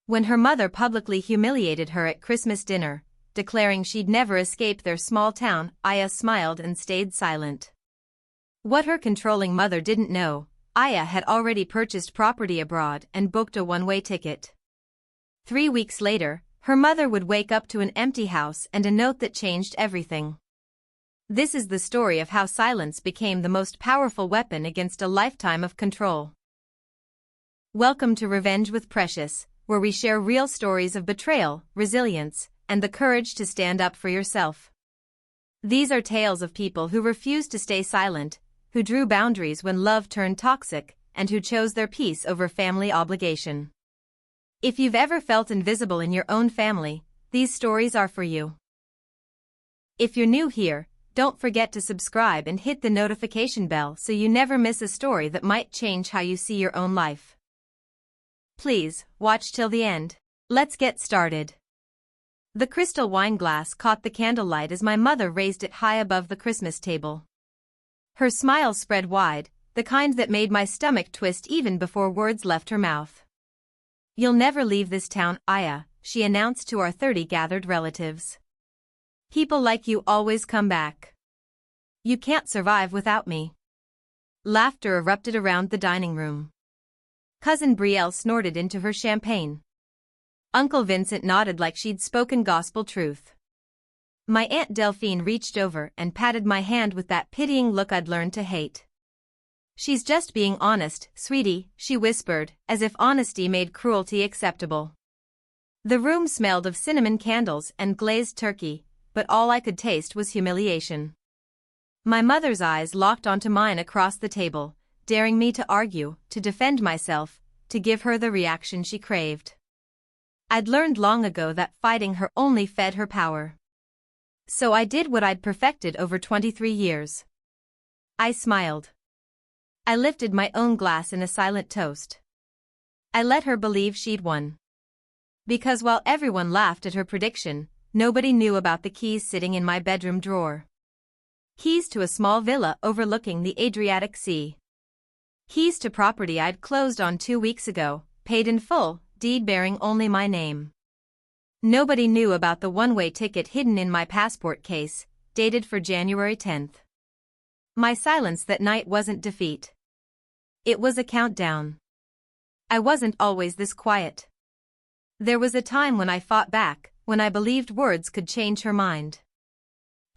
When her mother publicly humiliated her at Christmas dinner, declaring she'd never escape their small town, Aya smiled and stayed silent. What her controlling mother didn't know, Aya had already purchased property abroad and booked a one-way ticket. 3 weeks later, her mother would wake up to an empty house and a note that changed everything. This is the story of how silence became the most powerful weapon against a lifetime of control. Welcome to Revenge with Precious, where we share real stories of betrayal, resilience, and the courage to stand up for yourself. These are tales of people who refused to stay silent, who drew boundaries when love turned toxic, and who chose their peace over family obligation. If you've ever felt invisible in your own family, these stories are for you. If you're new here, don't forget to subscribe and hit the notification bell so you never miss a story that might change how you see your own life. Please, watch till the end. Let's get started. The crystal wine glass caught the candlelight as my mother raised it high above the Christmas table. Her smile spread wide, the kind that made my stomach twist even before words left her mouth. "You'll never leave this town, Aya," she announced to our 30 gathered relatives. "People like you always come back. You can't survive without me." Laughter erupted around the dining room. Cousin Brielle snorted into her champagne. Uncle Vincent nodded like she'd spoken gospel truth. My Aunt Delphine reached over and patted my hand with that pitying look I'd learned to hate. "She's just being honest, sweetie," she whispered, as if honesty made cruelty acceptable. The room smelled of cinnamon candles and glazed turkey, but all I could taste was humiliation. My mother's eyes locked onto mine across the table, daring me to argue, to defend myself, to give her the reaction she craved. I'd learned long ago that fighting her only fed her power. So I did what I'd perfected over 23 years. I smiled. I lifted my own glass in a silent toast. I let her believe she'd won. Because while everyone laughed at her prediction, nobody knew about the keys sitting in my bedroom drawer. Keys to a small villa overlooking the Adriatic Sea. Keys to property I'd closed on 2 weeks ago, paid in full, deed bearing only my name. Nobody knew about the one-way ticket hidden in my passport case, dated for January 10th. My silence that night wasn't defeat. It was a countdown. I wasn't always this quiet. There was a time when I fought back, when I believed words could change her mind.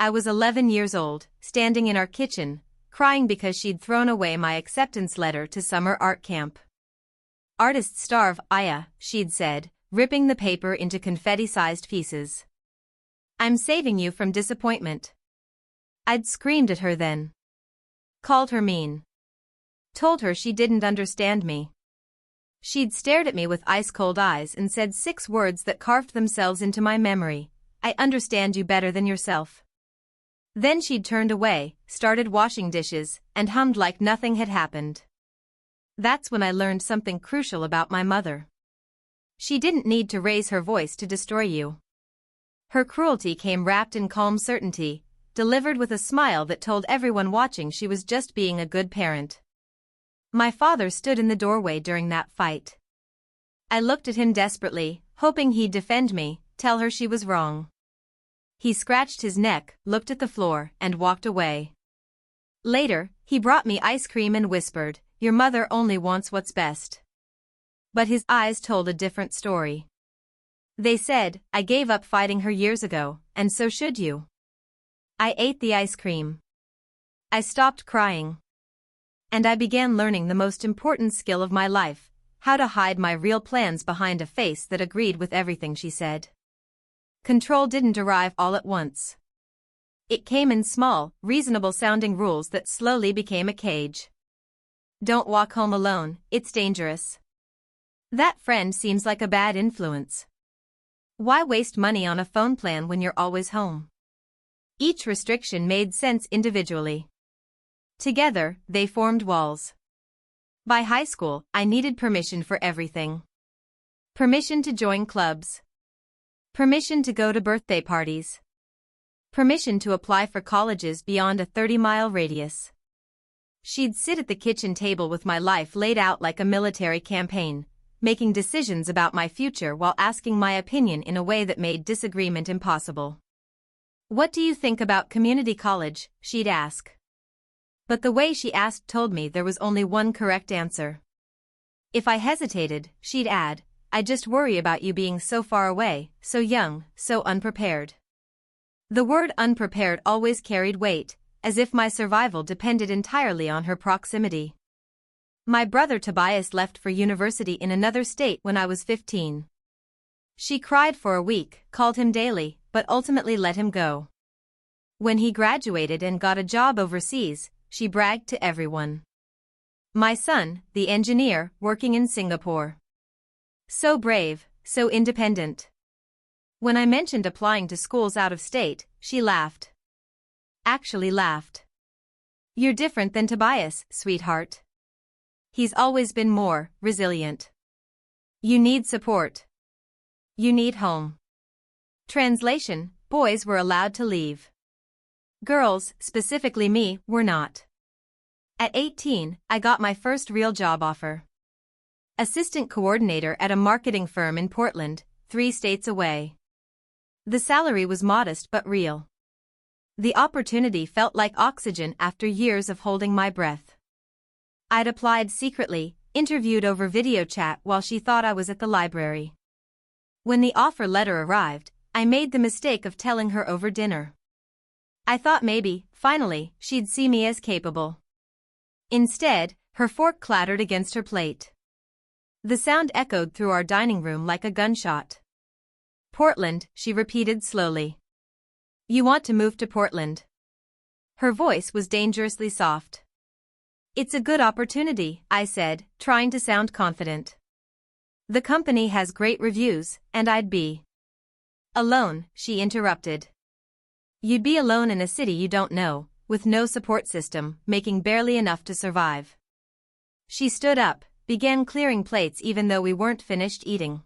I was 11 years old, standing in our kitchen, crying because she'd thrown away my acceptance letter to summer art camp. "Artists starve, Aya," she'd said, ripping the paper into confetti-sized pieces. "I'm saving you from disappointment." I'd screamed at her then. Called her mean. Told her she didn't understand me. She'd stared at me with ice-cold eyes and said 6 words that carved themselves into my memory: "I understand you better than yourself." Then she'd turned away, started washing dishes, and hummed like nothing had happened. That's when I learned something crucial about my mother. She didn't need to raise her voice to destroy you. Her cruelty came wrapped in calm certainty, delivered with a smile that told everyone watching she was just being a good parent. My father stood in the doorway during that fight. I looked at him desperately, hoping he'd defend me, tell her she was wrong. He scratched his neck, looked at the floor, and walked away. Later, he brought me ice cream and whispered, "Your mother only wants what's best." But his eyes told a different story. They said, "I gave up fighting her years ago, and so should you." I ate the ice cream. I stopped crying. And I began learning the most important skill of my life: how to hide my real plans behind a face that agreed with everything she said. Control didn't arrive all at once. It came in small, reasonable-sounding rules that slowly became a cage. "Don't walk home alone, it's dangerous." "That friend seems like a bad influence." "Why waste money on a phone plan when you're always home?" Each restriction made sense individually. Together, they formed walls. By high school, I needed permission for everything. Permission to join clubs. Permission to go to birthday parties. Permission to apply for colleges beyond a 30-mile radius. She'd sit at the kitchen table with my life laid out like a military campaign, making decisions about my future while asking my opinion in a way that made disagreement impossible. "What do you think about community college?" she'd ask. But the way she asked told me there was only one correct answer. If I hesitated, she'd add, "I just worry about you being so far away, so young, so unprepared." The word unprepared always carried weight, as if my survival depended entirely on her proximity. My brother Tobias left for university in another state when I was 15. She cried for a week, called him daily, but ultimately let him go. When he graduated and got a job overseas, she bragged to everyone. "My son, the engineer, working in Singapore. So brave, so independent." When I mentioned applying to schools out of state, she laughed. Actually laughed. "You're different than Tobias, sweetheart. He's always been more resilient. You need support. You need home." Translation: boys were allowed to leave. Girls, specifically me, were not. At 18, I got my first real job offer. Assistant coordinator at a marketing firm in Portland, 3 states away. The salary was modest but real. The opportunity felt like oxygen after years of holding my breath. I'd applied secretly, interviewed over video chat while she thought I was at the library. When the offer letter arrived, I made the mistake of telling her over dinner. I thought maybe, finally, she'd see me as capable. Instead, her fork clattered against her plate. The sound echoed through our dining room like a gunshot. "Portland," she repeated slowly. "You want to move to Portland?" Her voice was dangerously soft. "It's a good opportunity," I said, trying to sound confident. "The company has great reviews, and I'd be alone," she interrupted. "You'd be alone in a city you don't know, with no support system, making barely enough to survive." She stood up, began clearing plates even though we weren't finished eating.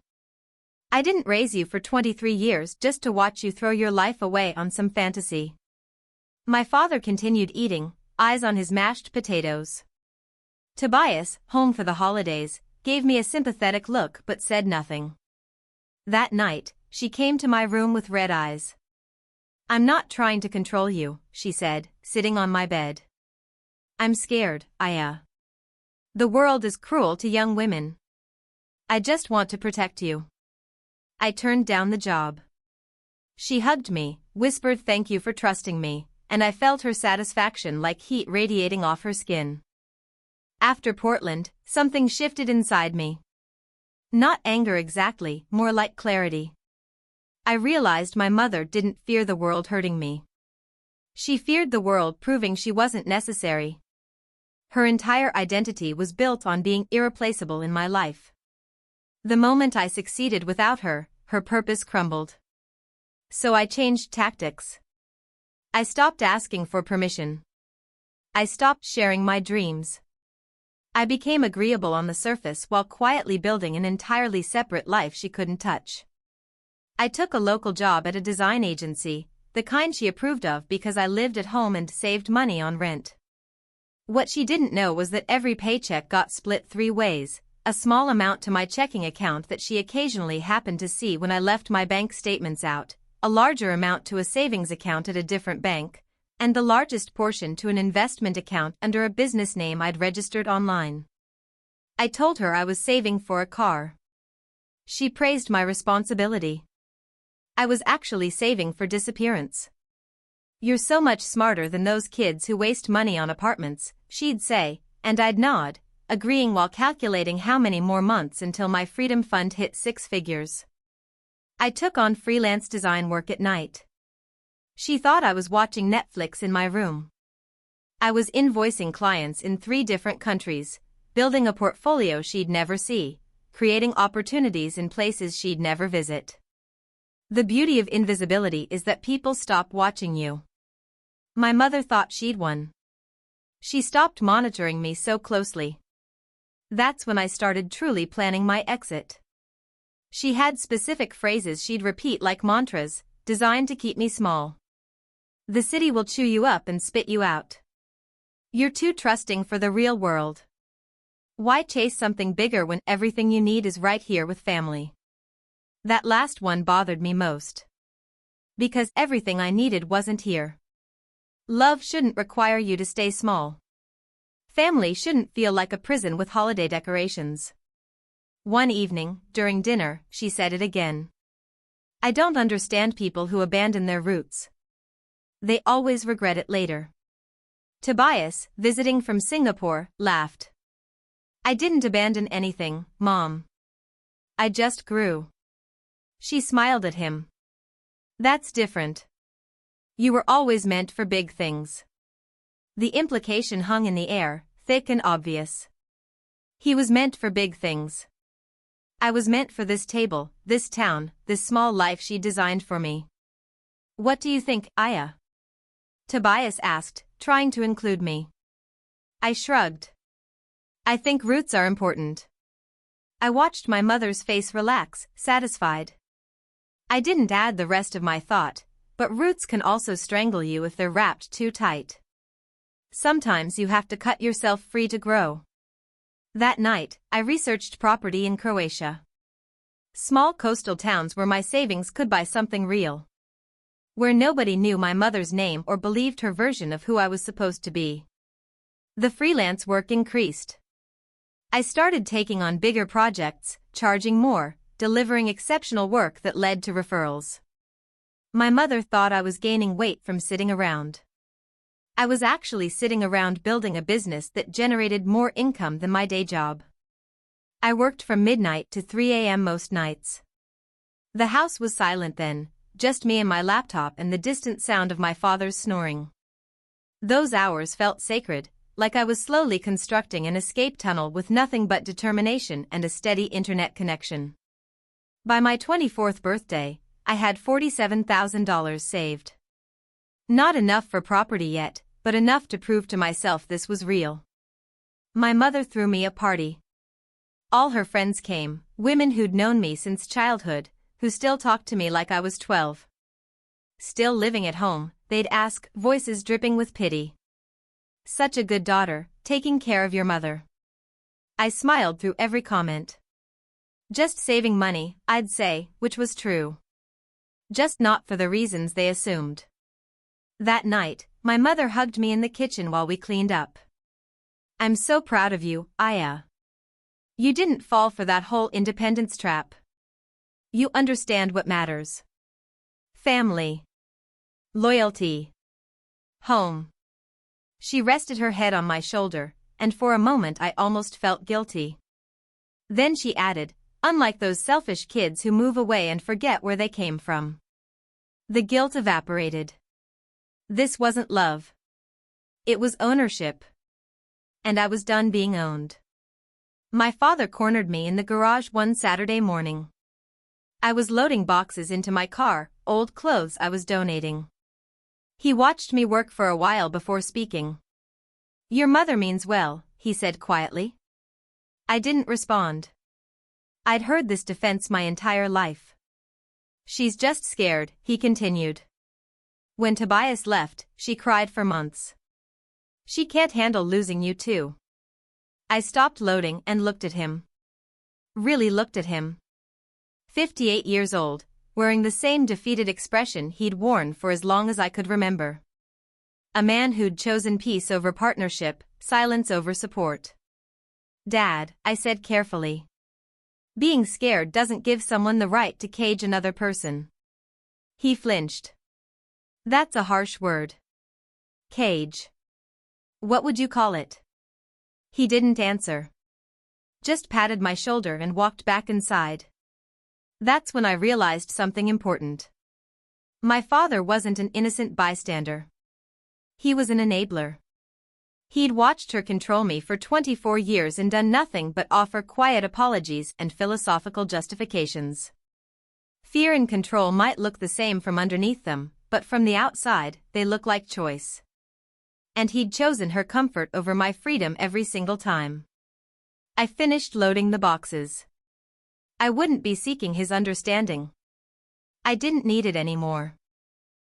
"I didn't raise you for 23 years just to watch you throw your life away on some fantasy." My father continued eating, eyes on his mashed potatoes. Tobias, home for the holidays, gave me a sympathetic look but said nothing. That night, she came to my room with red eyes. "I'm not trying to control you," she said, sitting on my bed. "I'm scared, Aya. The world is cruel to young women. I just want to protect you." I turned down the job. She hugged me, whispered thank you for trusting me, and I felt her satisfaction like heat radiating off her skin. After Portland, something shifted inside me. Not anger exactly, more like clarity. I realized my mother didn't fear the world hurting me. She feared the world proving she wasn't necessary. Her entire identity was built on being irreplaceable in my life. The moment I succeeded without her, her purpose crumbled. So I changed tactics. I stopped asking for permission. I stopped sharing my dreams. I became agreeable on the surface while quietly building an entirely separate life she couldn't touch. I took a local job at a design agency, the kind she approved of because I lived at home and saved money on rent. What she didn't know was that every paycheck got split 3 ways, a small amount to my checking account that she occasionally happened to see when I left my bank statements out, a larger amount to a savings account at a different bank, and the largest portion to an investment account under a business name I'd registered online. I told her I was saving for a car. She praised my responsibility. I was actually saving for disappearance. "You're so much smarter than those kids who waste money on apartments," she'd say, and I'd nod, agreeing while calculating how many more months until my freedom fund hit 6 figures. I took on freelance design work at night. She thought I was watching Netflix in my room. I was invoicing clients in 3 different countries, building a portfolio she'd never see, creating opportunities in places she'd never visit. The beauty of invisibility is that people stop watching you. My mother thought she'd won. She stopped monitoring me so closely. That's when I started truly planning my exit. She had specific phrases she'd repeat like mantras, designed to keep me small. "The city will chew you up and spit you out. You're too trusting for the real world. Why chase something bigger when everything you need is right here with family? That last one bothered me most. Because everything I needed wasn't here. Love shouldn't require you to stay small. Family shouldn't feel like a prison with holiday decorations. One evening, during dinner, she said it again. I don't understand people who abandon their roots. They always regret it later. Tobias, visiting from Singapore, laughed. I didn't abandon anything, Mom. I just grew. She smiled at him. That's different. You were always meant for big things. The implication hung in the air, thick and obvious. He was meant for big things. I was meant for this table, this town, this small life she designed for me. What do you think, Aya? Tobias asked, trying to include me. I shrugged. I think roots are important. I watched my mother's face relax, satisfied. I didn't add the rest of my thought, but roots can also strangle you if they're wrapped too tight. Sometimes you have to cut yourself free to grow. That night, I researched property in Croatia. Small coastal towns where my savings could buy something real. Where nobody knew my mother's name or believed her version of who I was supposed to be. The freelance work increased. I started taking on bigger projects, charging more, delivering exceptional work that led to referrals. My mother thought I was gaining weight from sitting around. I was actually sitting around building a business that generated more income than my day job. I worked from midnight to 3 a.m. most nights. The house was silent then, just me and my laptop and the distant sound of my father's snoring. Those hours felt sacred, like I was slowly constructing an escape tunnel with nothing but determination and a steady internet connection. By my 24th birthday, I had $47,000 saved. Not enough for property yet, but enough to prove to myself this was real. My mother threw me a party. All her friends came, women who'd known me since childhood, who still talked to me like I was 12. Still living at home, they'd ask, voices dripping with pity. Such a good daughter, taking care of your mother. I smiled through every comment. Just saving money, I'd say, which was true. Just not for the reasons they assumed. That night, my mother hugged me in the kitchen while we cleaned up. I'm so proud of you, Aya. You didn't fall for that whole independence trap. You understand what matters. Family. Loyalty. Home. She rested her head on my shoulder, and for a moment I almost felt guilty. Then she added, unlike those selfish kids who move away and forget where they came from. The guilt evaporated. This wasn't love. It was ownership. And I was done being owned. My father cornered me in the garage one Saturday morning. I was loading boxes into my car, old clothes I was donating. He watched me work for a while before speaking. Your mother means well, he said quietly. I didn't respond. I'd heard this defense my entire life. She's just scared, he continued. When Tobias left, she cried for months. She can't handle losing you too. I stopped loading and looked at him. Really looked at him. 58 years old, wearing the same defeated expression he'd worn for as long as I could remember. A man who'd chosen peace over partnership, silence over support. Dad, I said carefully. Being scared doesn't give someone the right to cage another person. He flinched. That's a harsh word. Cage. What would you call it? He didn't answer. Just patted my shoulder and walked back inside. That's when I realized something important. My father wasn't an innocent bystander. He was an enabler. He'd watched her control me for 24 years and done nothing but offer quiet apologies and philosophical justifications. Fear and control might look the same from underneath them, but from the outside, they look like choice. And he'd chosen her comfort over my freedom every single time. I finished loading the boxes. I wouldn't be seeking his understanding. I didn't need it anymore.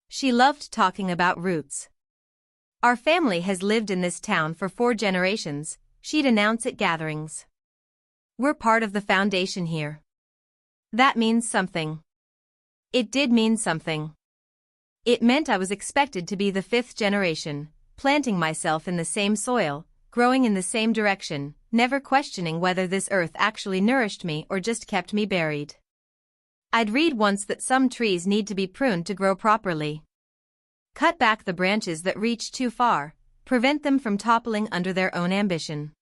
She loved talking about roots. Our family has lived in this town for 4 generations, she'd announce at gatherings. "We're part of the foundation here." That means something. It did mean something. It meant I was expected to be the fifth generation, planting myself in the same soil, growing in the same direction, never questioning whether this earth actually nourished me or just kept me buried. I'd read once that some trees need to be pruned to grow properly. Cut back the branches that reach too far, prevent them from toppling under their own ambition.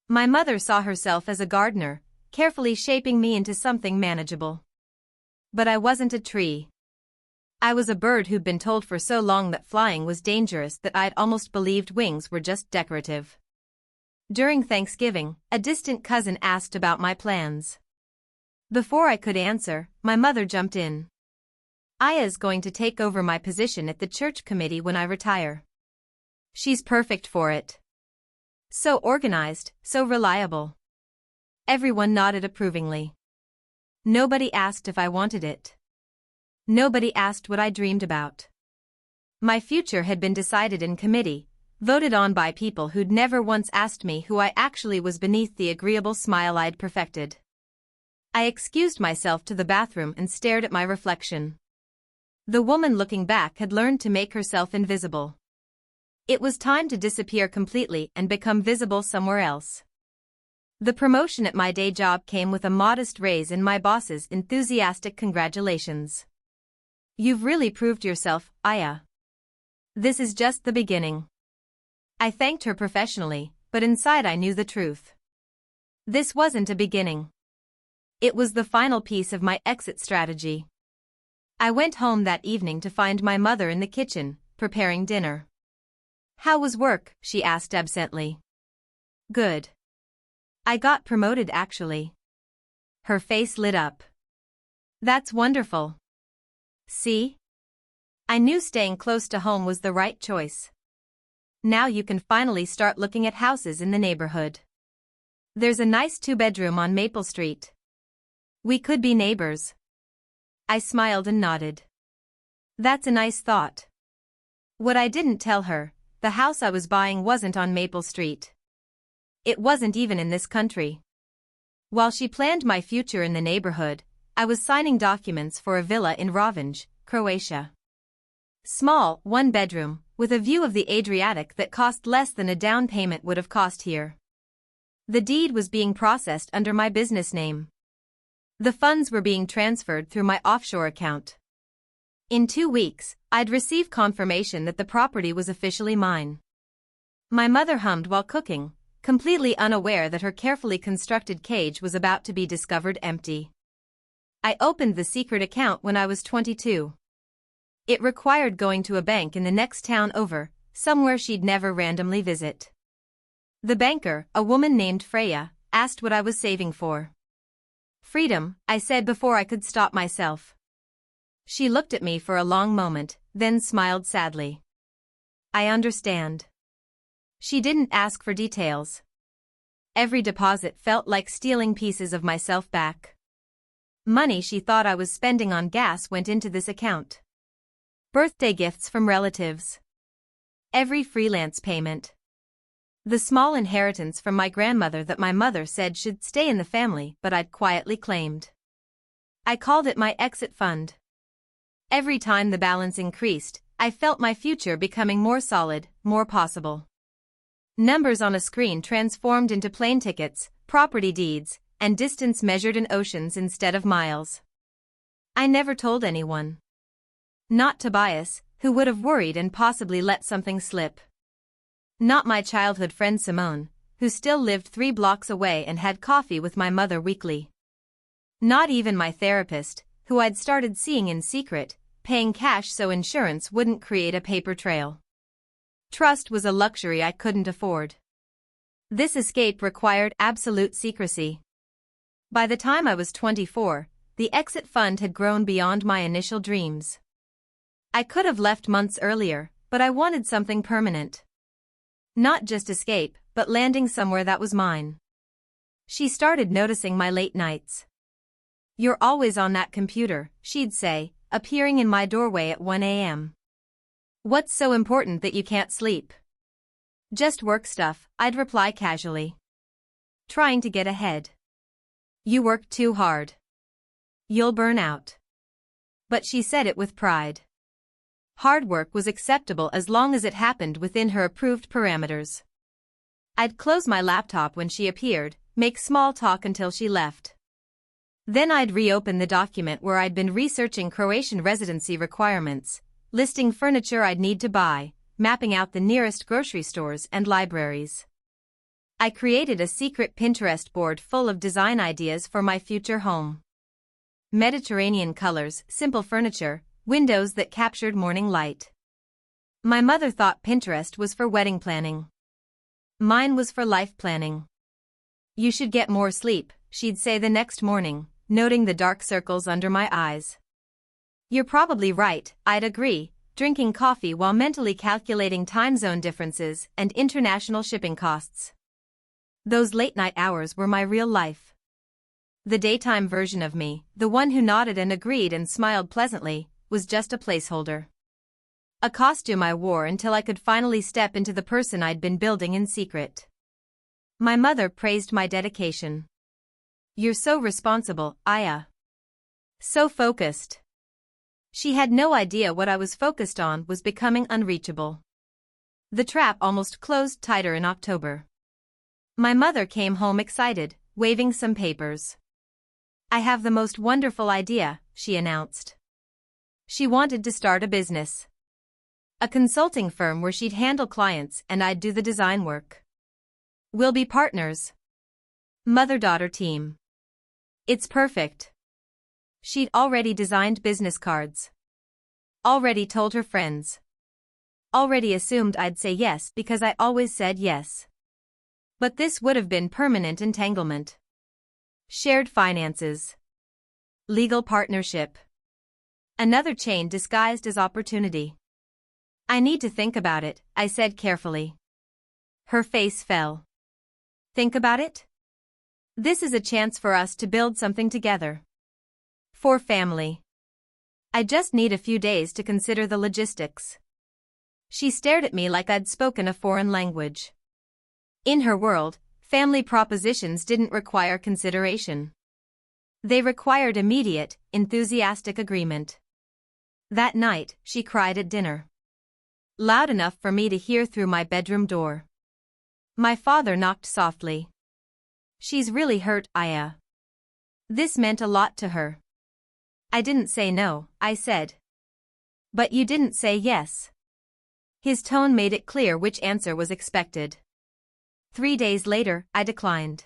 My mother saw herself as a gardener, carefully shaping me into something manageable. But I wasn't a tree. I was a bird who'd been told for so long that flying was dangerous that I'd almost believed wings were just decorative. During Thanksgiving, a distant cousin asked about my plans. Before I could answer, my mother jumped in. "Aya's going to take over my position at the church committee when I retire. She's perfect for it. So organized, so reliable." Everyone nodded approvingly. Nobody asked if I wanted it. Nobody asked what I dreamed about. My future had been decided in committee, voted on by people who'd never once asked me who I actually was beneath the agreeable smile I'd perfected. I excused myself to the bathroom and stared at my reflection. The woman looking back had learned to make herself invisible. It was time to disappear completely and become visible somewhere else. The promotion at my day job came with a modest raise and my boss's enthusiastic congratulations. "You've really proved yourself, Aya. This is just the beginning." I thanked her professionally, but inside I knew the truth. This wasn't a beginning. It was the final piece of my exit strategy. I went home that evening to find my mother in the kitchen, preparing dinner. "How was work?" she asked absently. "Good. I got promoted actually." Her face lit up. "That's wonderful. See? I knew staying close to home was the right choice. Now you can finally start looking at houses in the neighborhood. There's a nice 2-bedroom on Maple Street. We could be neighbors." I smiled and nodded. That's a nice thought. What I didn't tell her, the house I was buying wasn't on Maple Street. It wasn't even in this country. While she planned my future in the neighborhood, I was signing documents for a villa in Revenge, Croatia. Small, 1-bedroom, with a view of the Adriatic that cost less than a down payment would have cost here. The deed was being processed under my business name. The funds were being transferred through my offshore account. In 2 weeks, I'd receive confirmation that the property was officially mine. My mother hummed while cooking, completely unaware that her carefully constructed cage was about to be discovered empty. I opened the secret account when I was 22. It required going to a bank in the next town over, somewhere she'd never randomly visit. The banker, a woman named Freya, asked what I was saving for. "Freedom," I said before I could stop myself. She looked at me for a long moment, then smiled sadly. "I understand." She didn't ask for details. Every deposit felt like stealing pieces of myself back. Money she thought I was spending on gas went into this account. Birthday gifts from relatives. Every freelance payment. The small inheritance from my grandmother that my mother said should stay in the family but I'd quietly claimed. I called it my exit fund. Every time the balance increased, I felt my future becoming more solid, more possible. Numbers on a screen transformed into plane tickets, property deeds, and distance measured in oceans instead of miles. I never told anyone. Not Tobias, who would have worried and possibly let something slip. Not my childhood friend Simone, who still lived 3 blocks away and had coffee with my mother weekly. Not even my therapist, who I'd started seeing in secret, paying cash so insurance wouldn't create a paper trail. Trust was a luxury I couldn't afford. This escape required absolute secrecy. By the time I was 24, the exit fund had grown beyond my initial dreams. I could have left months earlier, but I wanted something permanent. Not just escape, but landing somewhere that was mine. She started noticing my late nights. "You're always on that computer," she'd say, appearing in my doorway at 1 a.m. "What's so important that you can't sleep?" Just work stuff, I'd reply casually. Trying to get ahead. You work too hard. You'll burn out. But she said it with pride. Hard work was acceptable as long as it happened within her approved parameters. I'd close my laptop when she appeared, make small talk until she left. Then I'd reopen the document where I'd been researching Croatian residency requirements, listing furniture I'd need to buy, mapping out the nearest grocery stores and libraries. I created a secret Pinterest board full of design ideas for my future home. Mediterranean colors, simple furniture, windows that captured morning light. My mother thought Pinterest was for wedding planning. Mine was for life planning. You should get more sleep, she'd say the next morning, noting the dark circles under my eyes. You're probably right, I'd agree, drinking coffee while mentally calculating time zone differences and international shipping costs. Those late-night hours were my real life. The daytime version of me, the one who nodded and agreed and smiled pleasantly, was just a placeholder. A costume I wore until I could finally step into the person I'd been building in secret. My mother praised my dedication. You're so responsible, Aya. So focused. She had no idea what I was focused on was becoming unreachable. The trap almost closed tighter in October. My mother came home excited, waving some papers. I have the most wonderful idea, she announced. She wanted to start a business. A consulting firm where she'd handle clients and I'd do the design work. We'll be partners. Mother-daughter team. It's perfect. She'd already designed business cards. Already told her friends. Already assumed I'd say yes because I always said yes. But this would have been permanent entanglement. Shared finances. Legal partnership. Another chain disguised as opportunity. I need to think about it, I said carefully. Her face fell. Think about it? This is a chance for us to build something together. For family. I just need a few days to consider the logistics. She stared at me like I'd spoken a foreign language. In her world, family propositions didn't require consideration. They required immediate, enthusiastic agreement. That night, she cried at dinner. Loud enough for me to hear through my bedroom door. My father knocked softly. She's really hurt, Aya. This meant a lot to her. I didn't say no, I said. But you didn't say yes. His tone made it clear which answer was expected. 3 days later, I declined.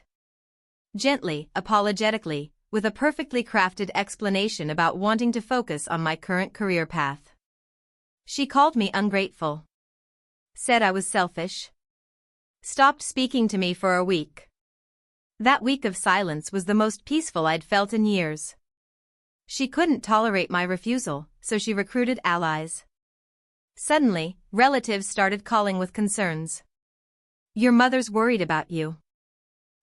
Gently, apologetically, with a perfectly crafted explanation about wanting to focus on my current career path. She called me ungrateful. Said I was selfish. Stopped speaking to me for a week. That week of silence was the most peaceful I'd felt in years. She couldn't tolerate my refusal, so she recruited allies. Suddenly, relatives started calling with concerns. Your mother's worried about you.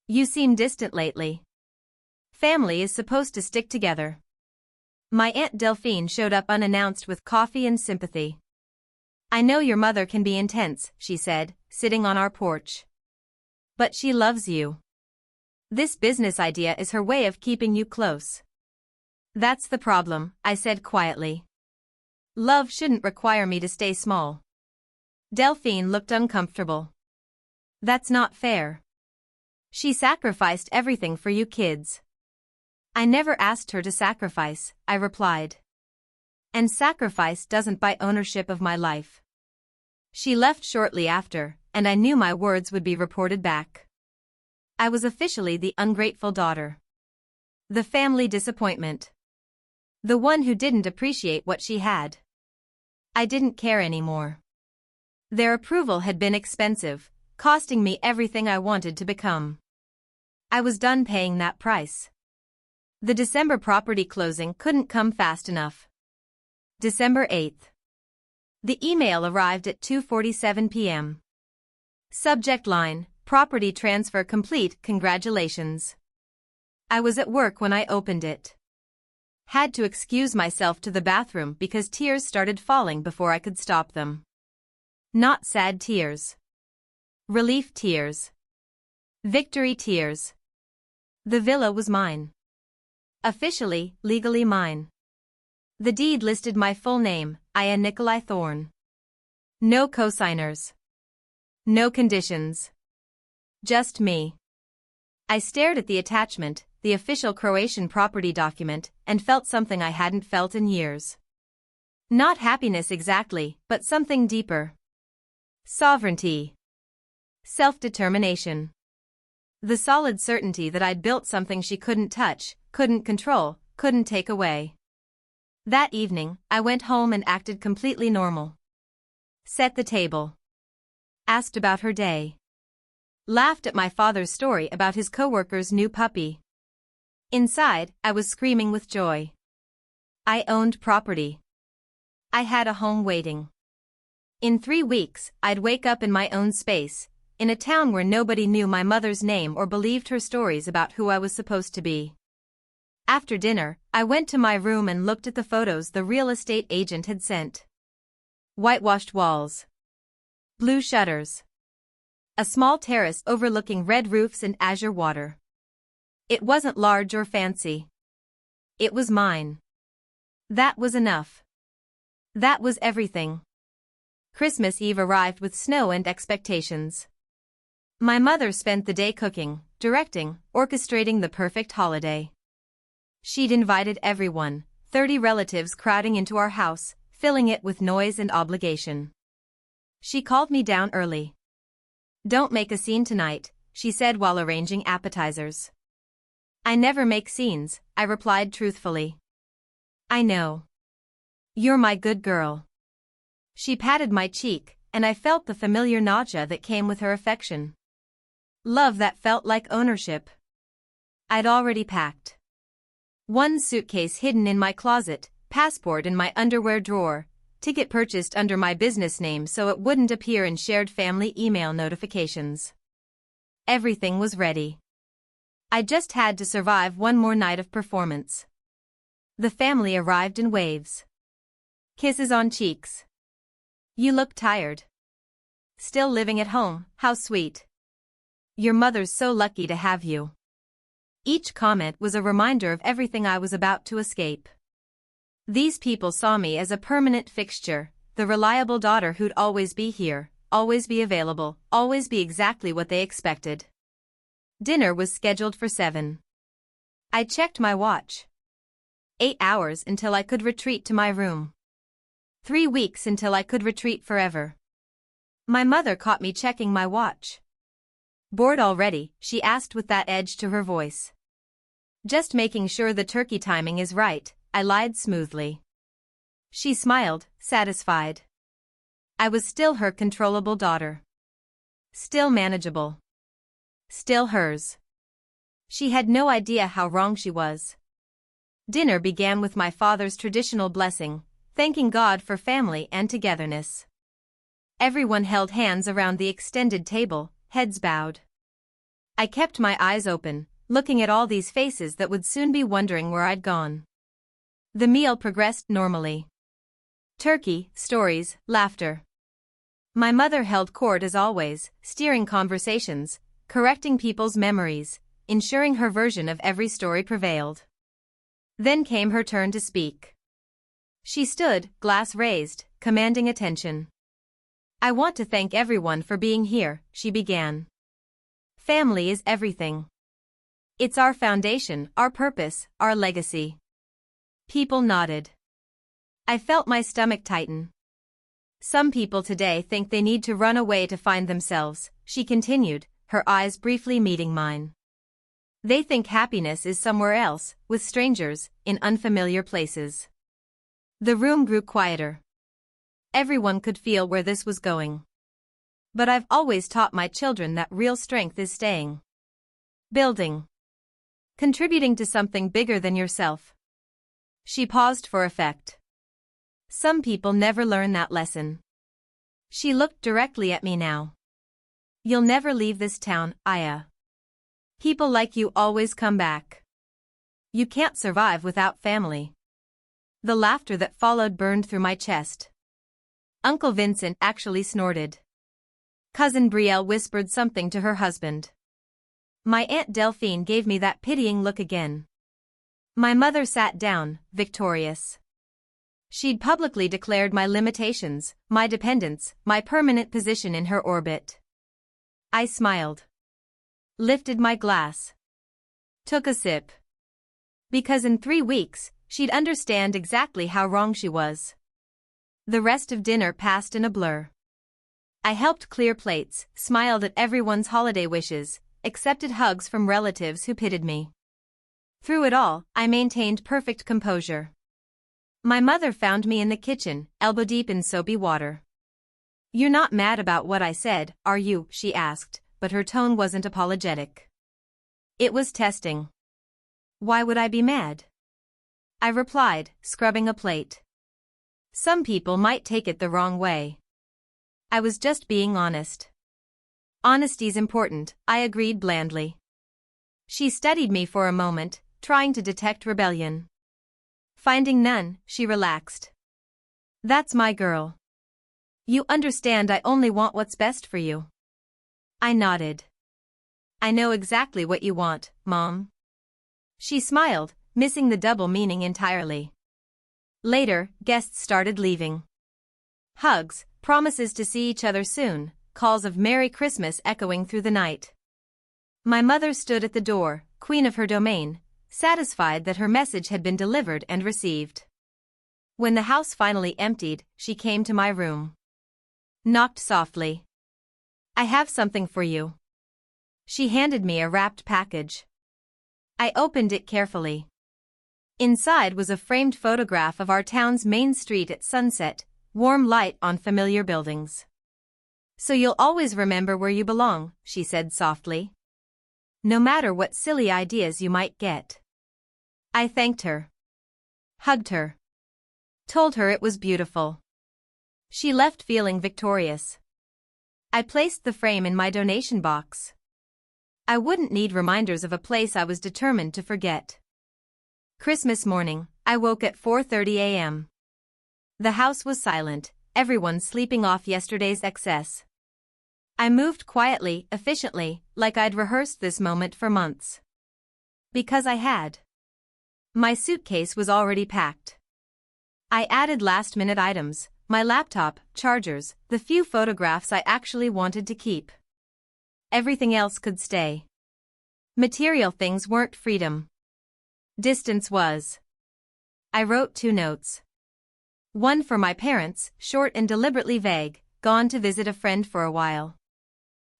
You seem distant lately. Family is supposed to stick together. My Aunt Delphine showed up unannounced with coffee and sympathy. I know your mother can be intense, she said, sitting on our porch. But she loves you. This business idea is her way of keeping you close. That's the problem, I said quietly. Love shouldn't require me to stay small. Delphine looked uncomfortable. That's not fair. She sacrificed everything for you kids. I never asked her to sacrifice, I replied. And sacrifice doesn't buy ownership of my life. She left shortly after, and I knew my words would be reported back. I was officially the ungrateful daughter. The family disappointment. The one who didn't appreciate what she had. I didn't care anymore. Their approval had been expensive, costing me everything I wanted to become. I was done paying that price. The December property closing couldn't come fast enough. December 8th. The email arrived at 2:47 p.m. Subject line, property transfer complete, congratulations. I was at work when I opened it. Had to excuse myself to the bathroom because tears started falling before I could stop them. Not sad tears. Relief tears. Victory tears. The villa was mine. Officially, legally mine. The deed listed my full name, Aya Nikolai Thorne. No cosigners. No conditions. Just me. I stared at the attachment, the official Croatian property document, and felt something I hadn't felt in years. Not happiness exactly, but something deeper. Sovereignty. Self-determination. The solid certainty that I'd built something she couldn't touch, couldn't control, couldn't take away. That evening, I went home and acted completely normal. Set the table. Asked about her day. Laughed at my father's story about his coworker's new puppy. Inside, I was screaming with joy. I owned property. I had a home waiting. In 3 weeks, I'd wake up in my own space, in a town where nobody knew my mother's name or believed her stories about who I was supposed to be. After dinner, I went to my room and looked at the photos the real estate agent had sent. Whitewashed walls. Blue shutters. A small terrace overlooking red roofs and azure water. It wasn't large or fancy. It was mine. That was enough. That was everything. Christmas Eve arrived with snow and expectations. My mother spent the day cooking, directing, orchestrating the perfect holiday. She'd invited everyone, 30 relatives crowding into our house, filling it with noise and obligation. She called me down early. "Don't make a scene tonight," she said while arranging appetizers. "I never make scenes," I replied truthfully. "I know. You're my good girl." She patted my cheek, and I felt the familiar nausea that came with her affection. Love that felt like ownership. I'd already packed. One suitcase hidden in my closet, passport in my underwear drawer, ticket purchased under my business name so it wouldn't appear in shared family email notifications. Everything was ready. I just had to survive one more night of performance. The family arrived in waves. Kisses on cheeks. "You look tired." "Still living at home, how sweet." "Your mother's so lucky to have you." Each comment was a reminder of everything I was about to escape. These people saw me as a permanent fixture, the reliable daughter who'd always be here, always be available, always be exactly what they expected. Dinner was scheduled for 7. I checked my watch. 8 hours until I could retreat to my room. 3 weeks until I could retreat forever. My mother caught me checking my watch. "Bored already?" she asked with that edge to her voice. "Just making sure the turkey timing is right," I lied smoothly. She smiled, satisfied. I was still her controllable daughter. Still manageable. Still hers. She had no idea how wrong she was. Dinner began with my father's traditional blessing, thanking God for family and togetherness. Everyone held hands around the extended table, heads bowed. I kept my eyes open, looking at all these faces that would soon be wondering where I'd gone. The meal progressed normally. Turkey, stories, laughter. My mother held court as always, steering conversations, correcting people's memories, ensuring her version of every story prevailed. Then came her turn to speak. She stood, glass raised, commanding attention. "I want to thank everyone for being here," she began. "Family is everything. It's our foundation, our purpose, our legacy." People nodded. I felt my stomach tighten. "Some people today think they need to run away to find themselves," she continued, her eyes briefly meeting mine. "They think happiness is somewhere else, with strangers, in unfamiliar places." The room grew quieter. Everyone could feel where this was going. But I've always taught my children that real strength is staying. Building. Contributing to something bigger than yourself. She paused for effect. Some people never learn that lesson. She looked directly at me now. "You'll never leave this town, Aya. People like you always come back. You can't survive without family." The laughter that followed burned through my chest. Uncle Vincent actually snorted. Cousin Brielle whispered something to her husband. My Aunt Delphine gave me that pitying look again. My mother sat down, victorious. She'd publicly declared my limitations, my dependence, my permanent position in her orbit. I smiled. Lifted my glass. Took a sip. Because in 3 weeks, she'd understand exactly how wrong she was. The rest of dinner passed in a blur. I helped clear plates, smiled at everyone's holiday wishes, accepted hugs from relatives who pitied me. Through it all, I maintained perfect composure. My mother found me in the kitchen, elbow-deep in soapy water. "You're not mad about what I said, are you?" she asked, but her tone wasn't apologetic. It was testing. "Why would I be mad?" I replied, scrubbing a plate. "Some people might take it the wrong way." I was just being honest. "Honesty's important," I agreed blandly. She studied me for a moment, trying to detect rebellion. Finding none, she relaxed. "That's my girl. You understand I only want what's best for you." I nodded. "I know exactly what you want, Mom." She smiled, missing the double meaning entirely. Later, guests started leaving. Hugs, promises to see each other soon, calls of Merry Christmas echoing through the night. My mother stood at the door, queen of her domain, satisfied that her message had been delivered and received. When the house finally emptied, she came to my room. Knocked softly. "I have something for you." She handed me a wrapped package. I opened it carefully. Inside was a framed photograph of our town's main street at sunset, warm light on familiar buildings. "So you'll always remember where you belong," she said softly. "No matter what silly ideas you might get." I thanked her. Hugged her. Told her it was beautiful. She left feeling victorious. I placed the frame in my donation box. I wouldn't need reminders of a place I was determined to forget. Christmas morning, I woke at 4:30 a.m. The house was silent, everyone sleeping off yesterday's excess. I moved quietly, efficiently, like I'd rehearsed this moment for months. Because I had. My suitcase was already packed. I added last-minute items, my laptop, chargers, the few photographs I actually wanted to keep. Everything else could stay. Material things weren't freedom. Distance was. I wrote 2 notes. One for my parents, short and deliberately vague, gone to visit a friend for a while.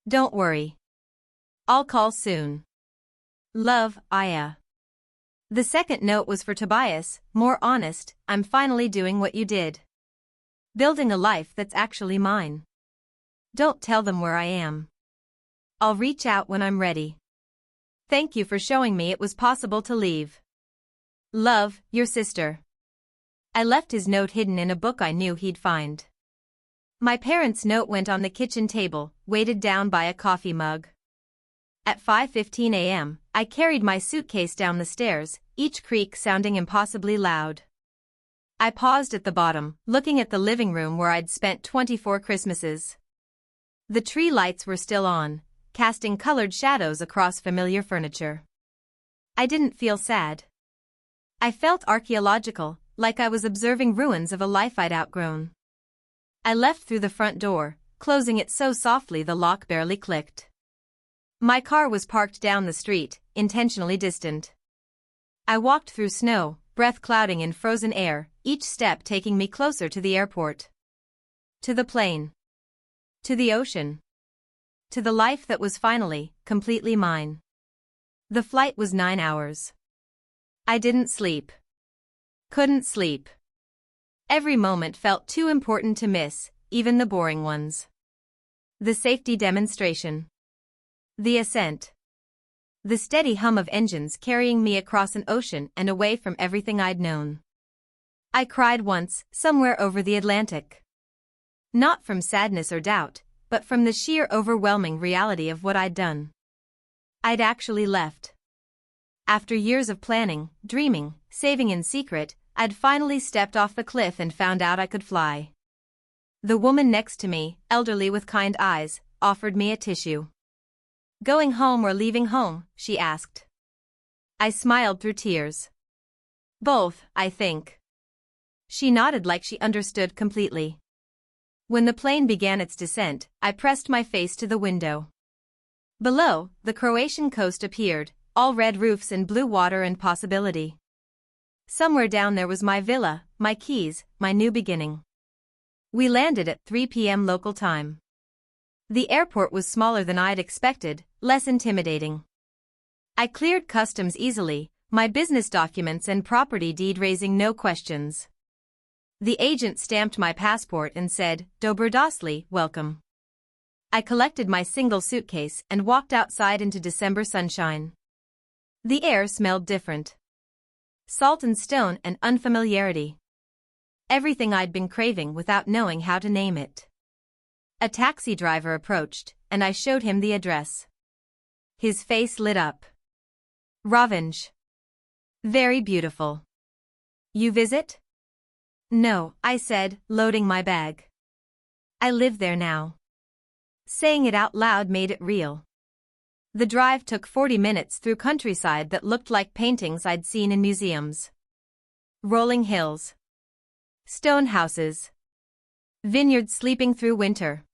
Don't worry. I'll call soon. Love, Aya. The second note was for Tobias, more honest, I'm finally doing what you did. Building a life that's actually mine. Don't tell them where I am. I'll reach out when I'm ready. Thank you for showing me it was possible to leave. Love, your sister. I left his note hidden in a book I knew he'd find. My parents' note went on the kitchen table, weighted down by a coffee mug. At 5:15 a.m., I carried my suitcase down the stairs, each creak sounding impossibly loud. I paused at the bottom, looking at the living room where I'd spent 24 Christmases. The tree lights were still on, casting colored shadows across familiar furniture. I didn't feel sad. I felt archaeological, like I was observing ruins of a life I'd outgrown. I left through the front door, closing it so softly the lock barely clicked. My car was parked down the street, intentionally distant. I walked through snow, breath clouding in frozen air, each step taking me closer to the airport. To the plane. To the ocean. To the life that was finally, completely mine. The flight was 9 hours. I didn't sleep. Couldn't sleep. Every moment felt too important to miss, even the boring ones. The safety demonstration. The ascent. The steady hum of engines carrying me across an ocean and away from everything I'd known. I cried once, somewhere over the Atlantic. Not from sadness or doubt, but from the sheer overwhelming reality of what I'd done. I'd actually left. After years of planning, dreaming, saving in secret, I'd finally stepped off the cliff and found out I could fly. The woman next to me, elderly with kind eyes, offered me a tissue. Going home or leaving home, she asked. I smiled through tears. Both, I think. She nodded like she understood completely. When the plane began its descent, I pressed my face to the window. Below, the Croatian coast appeared, all red roofs and blue water and possibility. Somewhere down there was my villa, my keys, my new beginning. We landed at 3 p.m. local time. The airport was smaller than I'd expected, less intimidating. I cleared customs easily, my business documents and property deed raising no questions. The agent stamped my passport and said, "Dober došli, welcome." I collected my single suitcase and walked outside into December sunshine. The air smelled different. Salt and stone and unfamiliarity. Everything I'd been craving without knowing how to name it. A taxi driver approached, and I showed him the address. His face lit up. Revenge. Very beautiful. You visit? No, I said, loading my bag. I live there now. Saying it out loud made it real. The drive took 40 minutes through countryside that looked like paintings I'd seen in museums. Rolling hills. Stone houses. Vineyards sleeping through winter.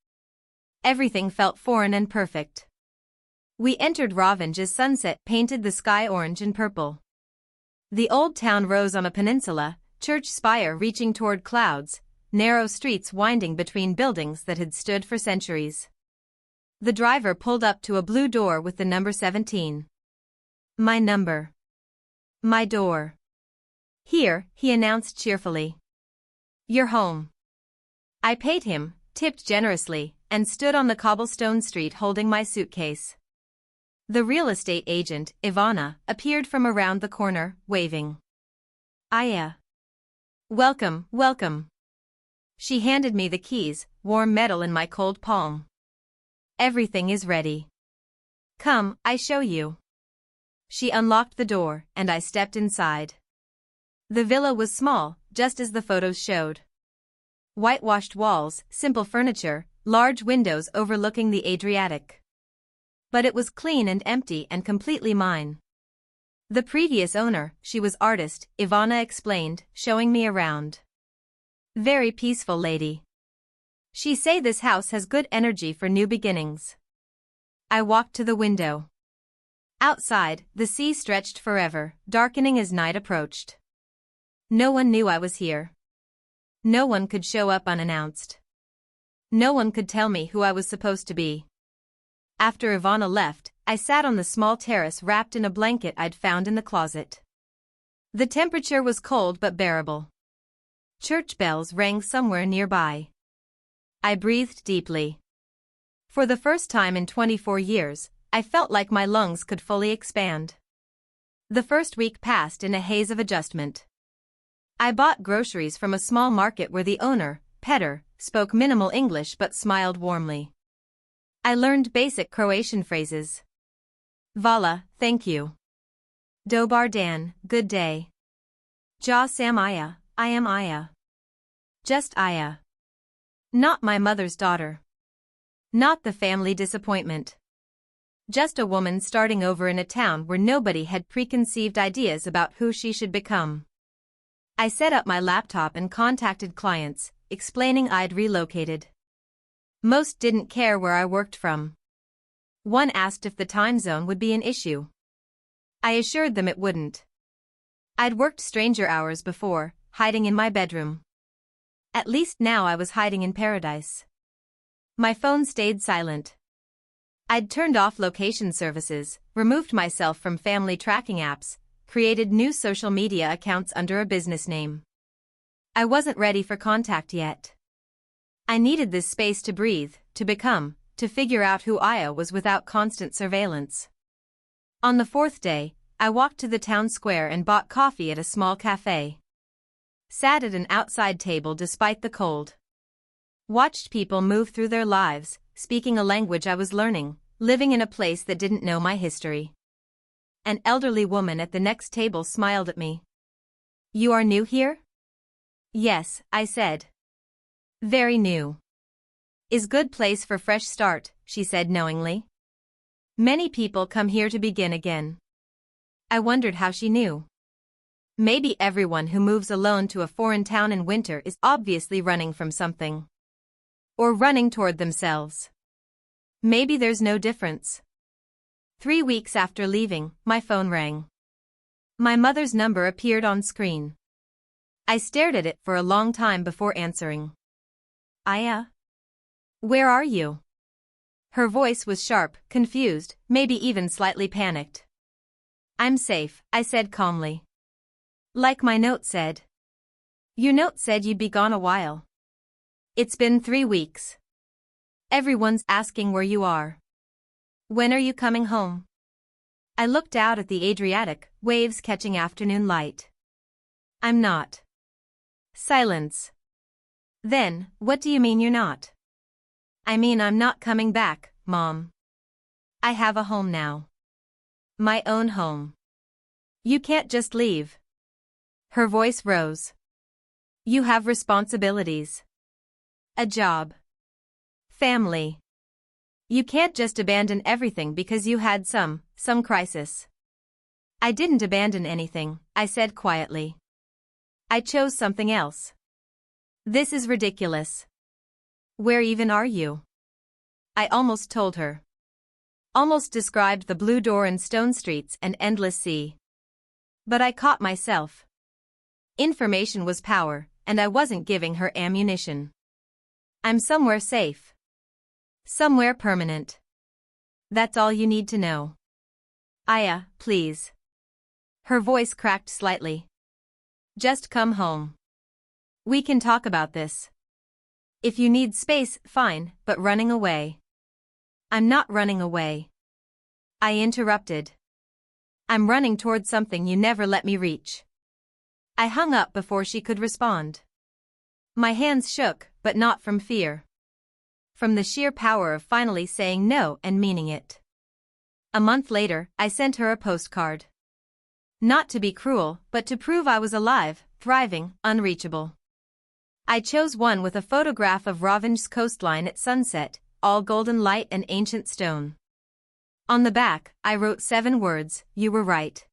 Everything felt foreign and perfect. We entered Revenge as sunset painted the sky orange and purple. The old town rose on a peninsula, church spire reaching toward clouds, narrow streets winding between buildings that had stood for centuries. The driver pulled up to a blue door with the number 17. My number. My door. Here, he announced cheerfully. You're home. I paid him, tipped generously, and stood on the cobblestone street holding my suitcase. The real estate agent, Ivana, appeared from around the corner, waving. Aya. Welcome, welcome. She handed me the keys, warm metal in my cold palm. Everything is ready. Come, I show you. She unlocked the door, and I stepped inside. The villa was small, just as the photos showed. Whitewashed walls, simple furniture, large windows overlooking the Adriatic. But it was clean and empty and completely mine. The previous owner, she was artist, Ivana explained, showing me around. Very peaceful lady. She say this house has good energy for new beginnings. I walked to the window. Outside, the sea stretched forever, darkening as night approached. No one knew I was here. No one could show up unannounced. No one could tell me who I was supposed to be. After Ivana left, I sat on the small terrace wrapped in a blanket I'd found in the closet. The temperature was cold but bearable. Church bells rang somewhere nearby. I breathed deeply. For the first time in 24 years, I felt like my lungs could fully expand. The first week passed in a haze of adjustment. I bought groceries from a small market where the owner, Petar, spoke minimal English but smiled warmly. I learned basic Croatian phrases. Hvala, thank you. Dobar dan, good day. Ja sam Aya, I am Aya. Just Aya. Not my mother's daughter. Not the family disappointment. Just a woman starting over in a town where nobody had preconceived ideas about who she should become. I set up my laptop and contacted clients, explaining I'd relocated. Most didn't care where I worked from. One asked if the time zone would be an issue. I assured them it wouldn't. I'd worked stranger hours before, hiding in my bedroom. At least now I was hiding in paradise. My phone stayed silent. I'd turned off location services, removed myself from family tracking apps, created new social media accounts under a business name. I wasn't ready for contact yet. I needed this space to breathe, to become, to figure out who Aya was without constant surveillance. On the fourth day, I walked to the town square and bought coffee at a small cafe. Sat at an outside table despite the cold. Watched people move through their lives, speaking a language I was learning, living in a place that didn't know my history. An elderly woman at the next table smiled at me. You are new here? Yes, I said. Very new. Is good place for fresh start, she said knowingly. Many people come here to begin again. I wondered how she knew. Maybe everyone who moves alone to a foreign town in winter is obviously running from something. Or running toward themselves. Maybe there's no difference. 3 weeks after leaving, my phone rang. My mother's number appeared on screen. I stared at it for a long time before answering. Aya? Where are you? Her voice was sharp, confused, maybe even slightly panicked. I'm safe, I said calmly. Like my note said. Your note said you'd be gone a while. It's been 3 weeks. Everyone's asking where you are. When are you coming home? I looked out at the Adriatic, waves catching afternoon light. I'm not. Silence. Then, what do you mean you're not? I mean I'm not coming back, Mom. I have a home now. My own home. You can't just leave. Her voice rose. You have responsibilities. A job. Family. You can't just abandon everything because you had some crisis. I didn't abandon anything, I said quietly. I chose something else. This is ridiculous. Where even are you? I almost told her. Almost described the blue door and stone streets and endless sea. But I caught myself. Information was power, and I wasn't giving her ammunition. I'm somewhere safe. Somewhere permanent. That's all you need to know. Aya, please. Her voice cracked slightly. Just come home. We can talk about this. If you need space, fine, but running away. I'm not running away. I interrupted. I'm running toward something you never let me reach. I hung up before she could respond. My hands shook, but not from fear. From the sheer power of finally saying no and meaning it. A month later, I sent her a postcard. Not to be cruel, but to prove I was alive, thriving, unreachable. I chose one with a photograph of Revenge's coastline at sunset, all golden light and ancient stone. On the back, I wrote 7 words, you were right.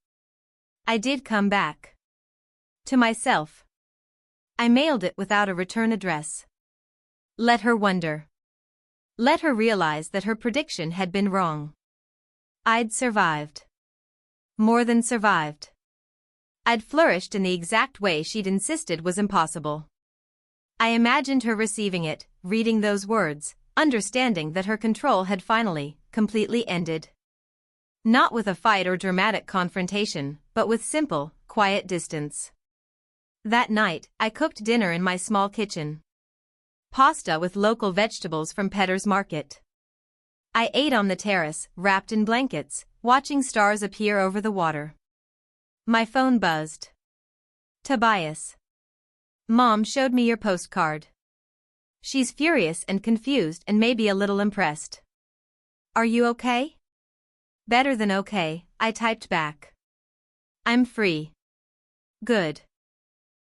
I did come back. To myself. I mailed it without a return address. Let her wonder. Let her realize that her prediction had been wrong. I'd survived. More than survived. I'd flourished in the exact way she'd insisted was impossible. I imagined her receiving it, reading those words, understanding that her control had finally, completely ended. Not with a fight or dramatic confrontation, but with simple, quiet distance. That night, I cooked dinner in my small kitchen. Pasta with local vegetables from Petter's Market. I ate on the terrace, wrapped in blankets, watching stars appear over the water. My phone buzzed. Tobias. Mom showed me your postcard. She's furious and confused and maybe a little impressed. Are you okay? Better than okay, I typed back. I'm free. Good.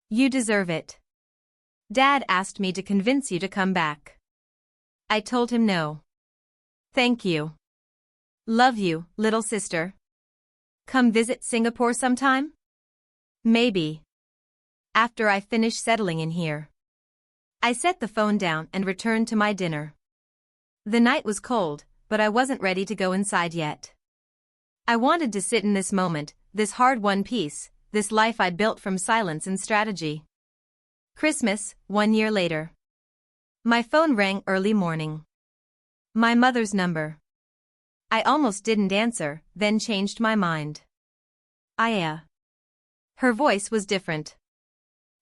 You deserve it. Dad asked me to convince you to come back. I told him no. Thank you. Love you, little sister. Come visit Singapore sometime? Maybe. After I finish settling in here. I set the phone down and returned to my dinner. The night was cold, but I wasn't ready to go inside yet. I wanted to sit in this moment, this hard-won peace, this life I'd built from silence and strategy. Christmas, 1 year later. My phone rang early morning. My mother's number. I almost didn't answer, then changed my mind. Aya. Her voice was different.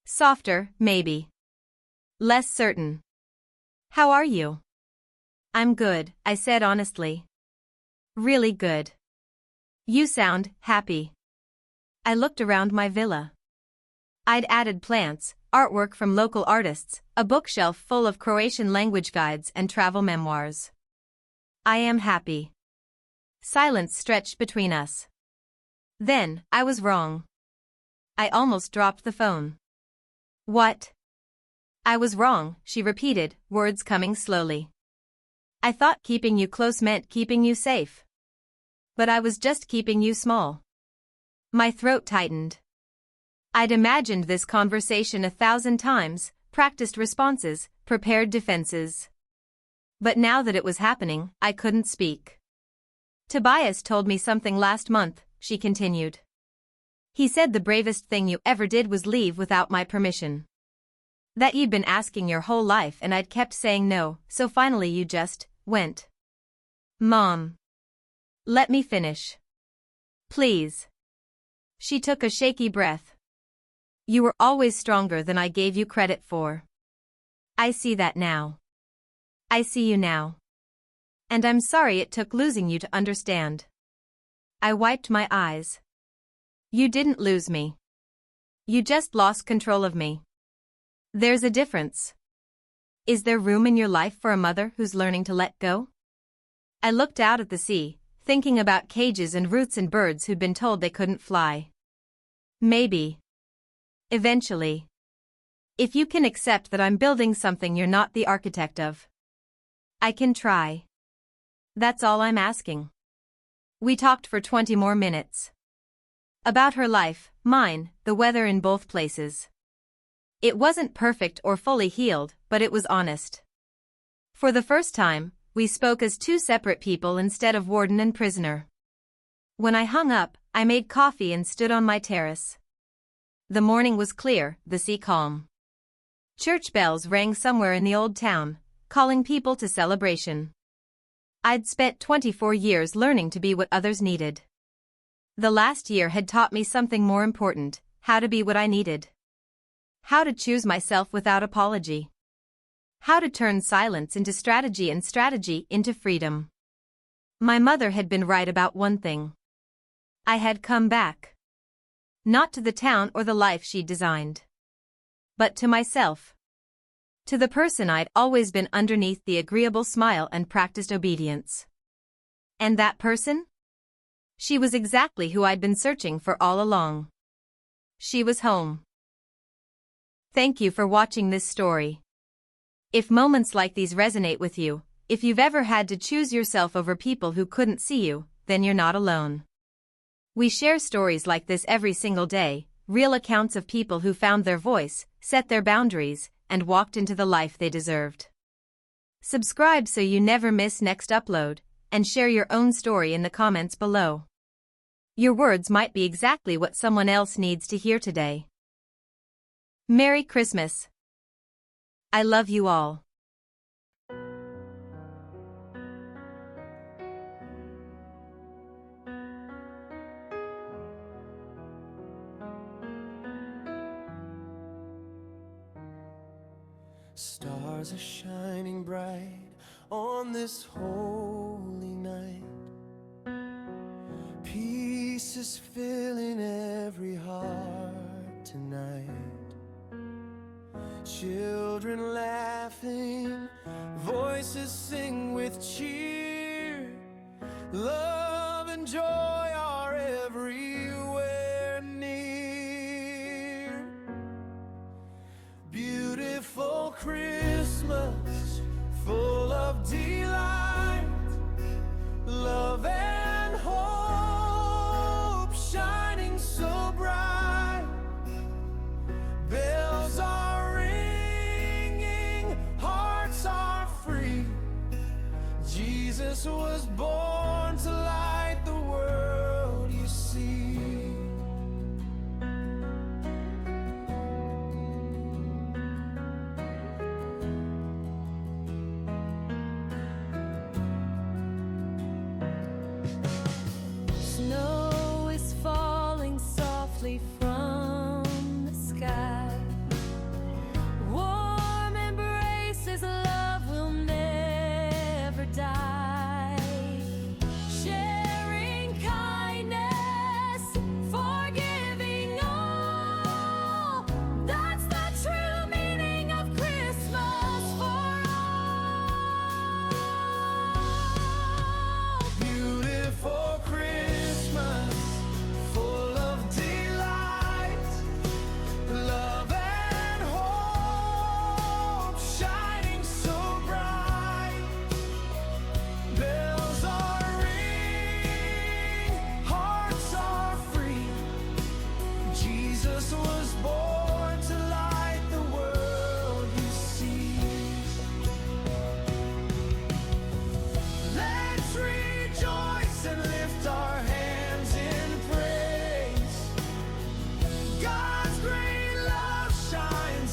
Softer, maybe. Less certain. How are you? I'm good, I said honestly. Really good. You sound happy. I looked around my villa. I'd added plants, artwork from local artists, a bookshelf full of Croatian language guides and travel memoirs. I am happy. Silence stretched between us. Then, I was wrong. I almost dropped the phone. What? I was wrong, she repeated, words coming slowly. I thought keeping you close meant keeping you safe. But I was just keeping you small. My throat tightened. I'd imagined this conversation 1,000 times, practiced responses, prepared defenses. But now that it was happening, I couldn't speak. Tobias told me something last month, she continued. He said the bravest thing you ever did was leave without my permission. That you'd been asking your whole life and I'd kept saying no, so finally you just went. Mom. Let me finish. Please. She took a shaky breath. You were always stronger than I gave you credit for. I see that now. I see you now. And I'm sorry it took losing you to understand. I wiped my eyes. You didn't lose me. You just lost control of me. There's a difference. Is there room in your life for a mother who's learning to let go? I looked out at the sea, thinking about cages and roots and birds who'd been told they couldn't fly. Maybe. Eventually. If you can accept that I'm building something you're not the architect of. I can try. That's all I'm asking. We talked for 20 more minutes. About her life, mine, the weather in both places. It wasn't perfect or fully healed, but it was honest. For the first time, we spoke as two separate people instead of warden and prisoner. When I hung up, I made coffee and stood on my terrace. The morning was clear, the sea calm. Church bells rang somewhere in the old town, calling people to celebration. I'd spent 24 years learning to be what others needed. The last year had taught me something more important, how to be what I needed. How to choose myself without apology. How to turn silence into strategy and strategy into freedom. My mother had been right about one thing. I had come back. Not to the town or the life she'd designed. But to myself. To the person I'd always been underneath the agreeable smile and practiced obedience. And that person? She was exactly who I'd been searching for all along. She was home. Thank you for watching this story. If moments like these resonate with you, if you've ever had to choose yourself over people who couldn't see you, then you're not alone. We share stories like this every single day, real accounts of people who found their voice, set their boundaries, and walked into the life they deserved. Subscribe so you never miss next upload, and share your own story in the comments below. Your words might be exactly what someone else needs to hear today. Merry Christmas. I love you all. Stars are shining bright on this holy night. Peace is filling every heart tonight. Children laughing, voices sing with cheer. Love and joy are everywhere near. Beautiful Christmas, full of delight, love and hope shining so bright. Bells are ringing, hearts are free. Jesus was born to light the world you see. Snow is falling softly from the sky. Warm embraces, love will never die.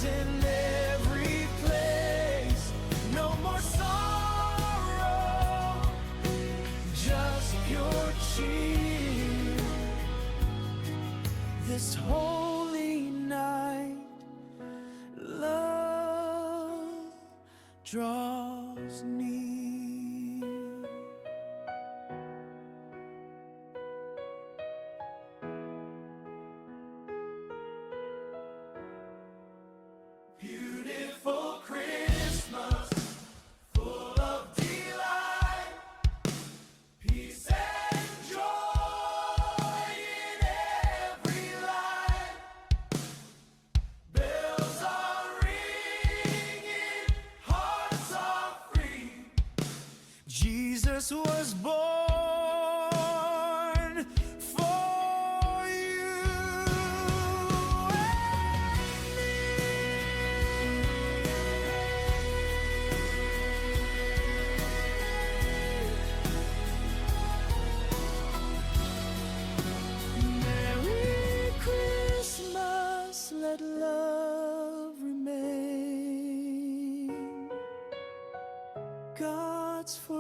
in every place. No more sorrow, just pure cheer. This holy night, love draws near. Beautiful Christmas, full of delight, peace and joy in every life. Bells are ringing, hearts are free. Jesus was born for you and me. Merry Christmas, let love remain God's for